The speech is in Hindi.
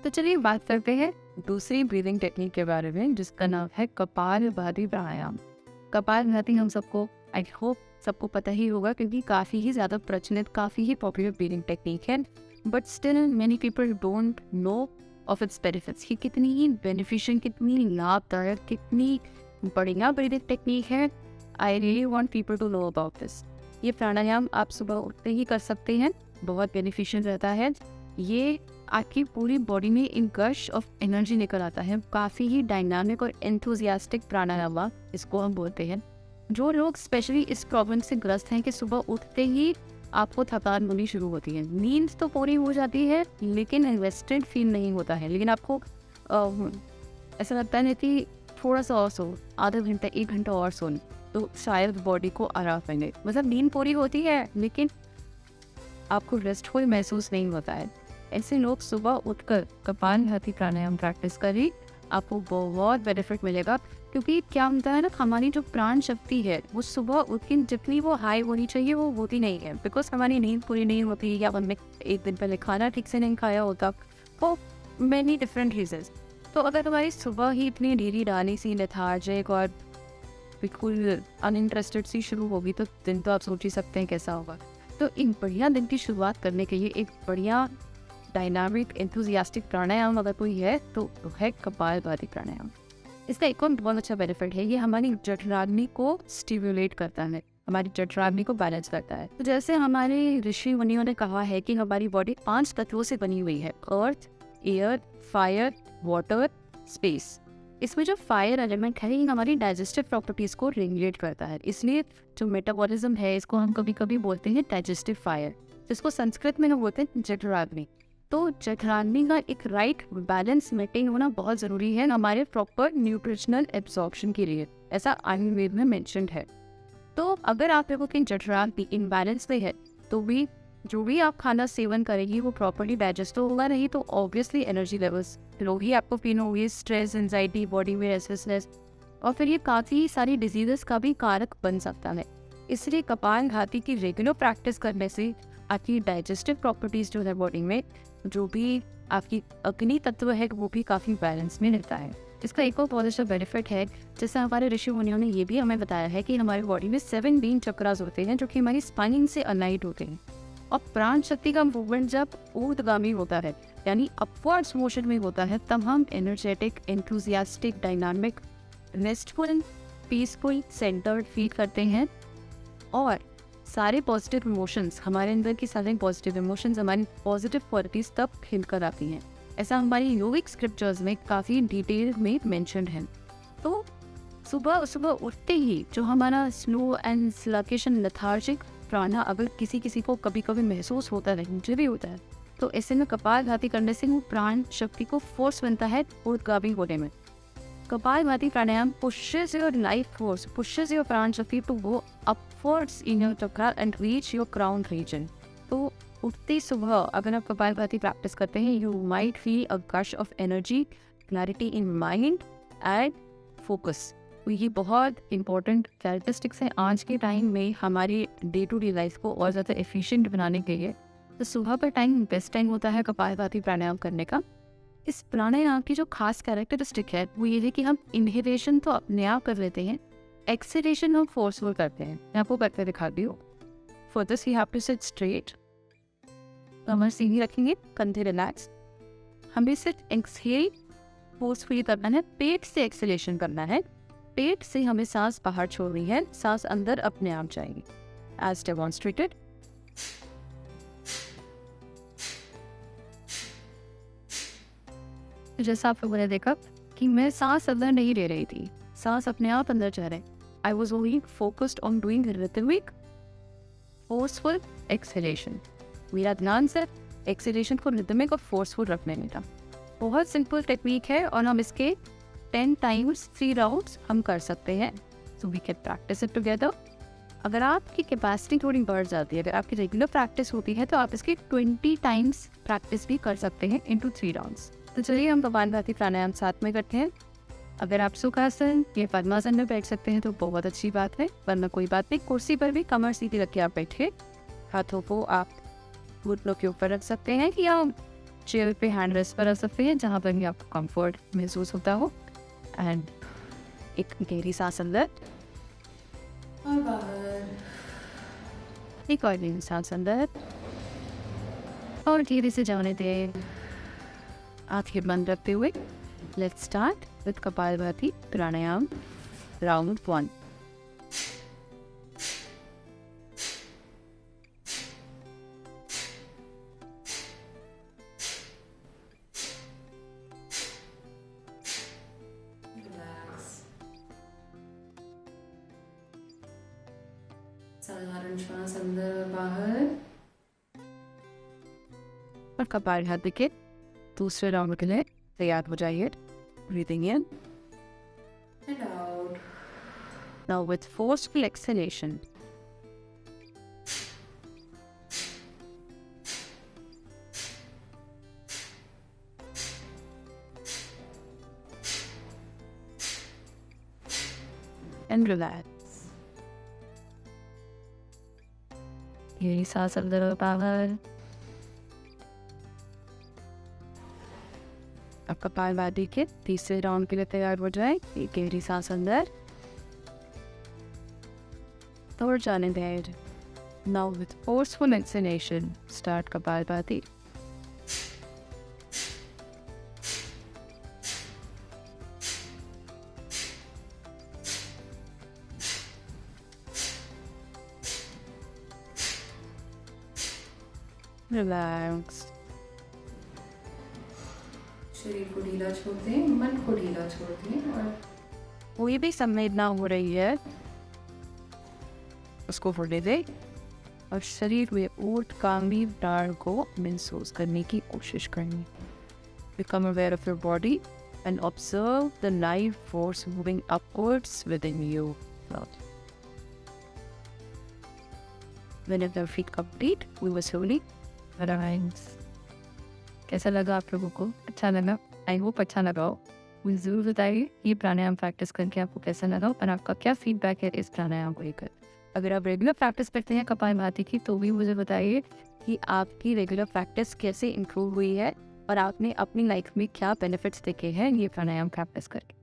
तो चलिए बात करते हैं दूसरी ब्रीदिंग टेक्निक के बारे में, जिसका नाम है कपालभाति प्राणायाम। कपालभाति हम सबको, आई होप सबको पता ही होगा, क्योंकि काफ़ी ही ज़्यादा प्रचलित, काफ़ी ही पॉपुलर ब्रीदिंग टेक्निक है। But still many people don't know of its benefits, कि कितनी ही बेनिफिशियल, कितनी लाभदायक, कितनी बढ़िया ब्रीदिंग टेक्निक है। I really want people to know about this. ये प्राणायाम आप सुबह उठते ही कर सकते हैं, बहुत बेनिफिशियल रहता है। ये आपकी पूरी बॉडी में एक गश ऑफ एनर्जी लेकर आता है। काफ़ी ही डायनामिक और एंथुजियास्टिक प्राणायाम इसको हम बोलते हैं। जो लोग स्पेशली इस प्रॉब्लम से ग्रस्त हैं कि सुबह उठते ही आपको थकान होनी शुरू होती है, नींद तो पूरी हो जाती है लेकिन इन्वेस्टेड फील नहीं होता है, लेकिन आपको ऐसा लगता है कि थोड़ा सा और सो, आधा घंटा 1 घंटा और सो, तो शायद बॉडी को आराम मिले। मतलब नींद पूरी होती है लेकिन आपको रेस्टफुल महसूस नहीं होता है। ऐसे लोग सुबह उठकर कपालभाति प्राणायाम प्रैक्टिस करें, आपको बहुत बेनिफिट मिलेगा। क्योंकि क्या होता है ना, हमारी जो प्राण शक्ति है वो सुबह उठ के जितनी वो हाई होनी चाहिए वो होती नहीं है, बिकॉज हमारी नींद पूरी नहीं होती, या हमने एक दिन पहले खाना ठीक से नहीं खाया होता, वो मैनी डिफरेंट रीजंस। तो अगर हमारी सुबह ही इतनी ढीली डाली सी, लेथार्जिक और बिल्कुल अनइंटरेस्टेड सी शुरू होगी, तो दिन तो आप सोच ही सकते हैं कैसा होगा। तो एक बढ़िया दिन की शुरुआत करने के लिए एक बढ़िया डायनामिक एंथुजियास्टिक प्राणायाम अगर कोई है तो है कपालभाति प्राणायाम। इसका एक और बहुत अच्छा बेनिफिट है, ये हमारी जठराग्नि को स्टिम्युलेट करता है, हमारी जठराग्नि को बैलेंस करता है। तो जैसे हमारे ऋषि मुनियों ने कहा है कि हमारी बॉडी 5 तत्वों से बनी हुई है, अर्थ, एयर, फायर, वाटर, स्पेस। इसमें जो फायर एलिमेंट है ये हमारी डाइजेस्टिव प्रॉपर्टीज को रेगुलेट करता है, इसलिए जो मेटाबॉलिज्म है इसको हम कभी कभी बोलते हैं डाइजेस्टिव फायर, जिसको संस्कृत में हम बोलते हैं जठराग्नि। तो जठराग्नि का एक राइट बैलेंस मेंटेन होना बहुत ज़रूरी है हमारे प्रॉपर न्यूट्रिशनल एब्जॉर्प्शन के लिए, ऐसा आयुर्वेद में मेंशन्ड है। तो अगर आप लोगों की जठराग्नि इनबैलेंस में है तो भी जो भी आप खाना सेवन करेंगी वो प्रॉपर्ली डाइजेस्ट तो होगा नहीं, तो ऑब्वियसली एनर्जी लेवल्स लो ही आपको फील होगी, स्ट्रेस, एंजाइटी, बॉडी में रेस्टलेसनेस, और फिर ये काफ़ी सारी डिजीजेस का भी कारक बन सकता है। इसलिए कपालभाति की रेगुलर प्रैक्टिस करने से आपकी डाइजेस्टिव प्रॉपर्टीज़ जो है बॉडी में, जो भी आपकी अग्नि तत्व है वो भी काफ़ी बैलेंस में रहता है। इसका एक और बहुत अच्छा बेनिफिट है, जैसे हमारे ऋषि मुनियों ने ये भी हमें बताया है कि हमारी बॉडी में 7 बीन चक्रास होते हैं जो कि हमारी स्पाइन से अलाइड होते हैं। और प्राण शक्ति का मूवमेंट जब ऊर्ध्वगामी होता है, यानी अपवर्ड्स मोशन में होता है, तब हम energetic, enthusiastic, dynamic, restful, peaceful, centred feel करते हैं। और सारे पॉजिटिव इमोशंस, हमारे अंदर की सारे पॉजिटिव इमोशंस, हमारी पॉजिटिव क्वालिटीज तब खिल कर आती हैं। ऐसा हमारी योगिक स्क्रिप्चर्स में काफ़ी डिटेल में मेंशन्ड है। तो सुबह सुबह उठते ही जो हमारा slow and sluggish and lethargic प्राणा अगर किसी किसी को कभी कभी महसूस होता है, मुझे भी होता है, तो ऐसे में कपालभाति करने से वो प्राण शक्ति को फोर्स बनता है ऊर्ध्वगामी होने में। कपालभाति प्राणायाम pushes your life force, pushes your प्राण शक्ति to go upwards in your chakra and reach your crown region। तो उठते सुबह अगर आप कपालभाति प्रैक्टिस करते हैं, you might feel a gush of energy, clarity in mind and focus। तो ये बहुत इंपॉर्टेंट कैरेक्टरिस्टिक्स हैं आज के टाइम में हमारी डे टू डे लाइफ को और ज़्यादा एफिशिएंट बनाने के लिए। तो सुबह का टाइम बेस्ट टाइम होता है कपालभाति प्राणायाम करने का। इस प्राणायाम की जो खास कैरेक्टरिस्टिक है वो ये है कि हम इनहेलेशन तो अपने आप कर लेते हैं, एक्सहेलेशन हम फोर्सफुल करते हैं। मैं आपको करके दिखाती हूँ। For this you have to sit straight, कमर सीधी रखेंगे, कंधे रिलैक्स। हमें सिर्फ एक्सहेल फोर्सफुली करना है, पेट से एक्सहेलेशन करना है, पेट से हमें सांस बाहर छोड़नी है, सांस अंदर अपने आप जाएगी एज डेमॉन्स्ट्रेटेड। जैसा आप लोगों ने देखा कि मैं सांस अंदर नहीं ले रही थी, सांस अपने आप अंदर जा रहे। I was only focused on doing rhythmic forceful exhalation. मेरा ध्यान सिर्फ एक्सहेलेशन को रिथमिक और फोर्सफुल रखने में था। बहुत सिंपल टेक्निक है और हम इसके 10 टाइम्स 3 राउंड्स हम कर सकते हैं। So we can practice it together. अगर आपकी कैपेसिटी थोड़ी बढ़ जाती है, अगर आपकी रेगुलर प्रैक्टिस होती है, तो आप इसकी 20 टाइम्स प्रैक्टिस भी कर सकते हैं इनटू 3 राउंड्स। तो चलिए हम कपालभाति प्राणायाम साथ में करते हैं। अगर आप सुखासन या पद्मासन में बैठ सकते हैं तो बहुत अच्छी बात है, वरना कोई बात नहीं, कुर्सी पर भी कमर सीधी रख के आप बैठिए। हाथों को आप घुटनों के ऊपर रख सकते हैं या चेयर पे हैंड रेस्ट पर रख सकते हैं जहाँ पर भी आपको कंफर्ट महसूस होता हो। एंड एक गहरी सांस अंदर और बाहर, एक और गहरी सांस अंदर और धीरे से जाने दें, आंखें बंद रखते हुए। Let's start with kapalbhati pranayama round 1। साधारण श्वास अंदर और बाहर, और कपालभाति के दूसरे राउंड के लिए तैयार हो जाइए। Breathing in and out. Now with forceful exhalation, and relax. ये सांस अंदर और बाहर। अब कपालभाति के तीसरे राउंड के लिए तैयार हो जाए। एक गहरी सांस अंदर और जाने दें। Now with forceful exhalation start kapalbhati. Relax. शरीर को ढीला छोड़ दें, मन को ढीला छोड़ दें, और कोई भी संवेदना हो रही है उसको होने दें और शरीर में ऊर्ट कामी प्राण को महसूस करने की कोशिश करनी। Become aware of your body and observe the life force moving upwards within you. Whenever we complete, we will slowly rise. कैसा लगा आप लोगों को? अच्छा लगा? आई होप अच्छा लगा हो। मुझे ज़रूर बताइए ये प्राणायाम प्रैक्टिस करके आपको कैसा लगा और आपका क्या फीडबैक है इस प्राणायाम को लेकर। अगर आप रेगुलर प्रैक्टिस करते हैं कपालभाति की तो भी मुझे बताइए कि आपकी रेगुलर प्रैक्टिस कैसे इम्प्रूव हुई है और आपने अपनी लाइफ में क्या बेनिफिट्स देखे हैं ये प्राणायाम प्रैक्टिस करके।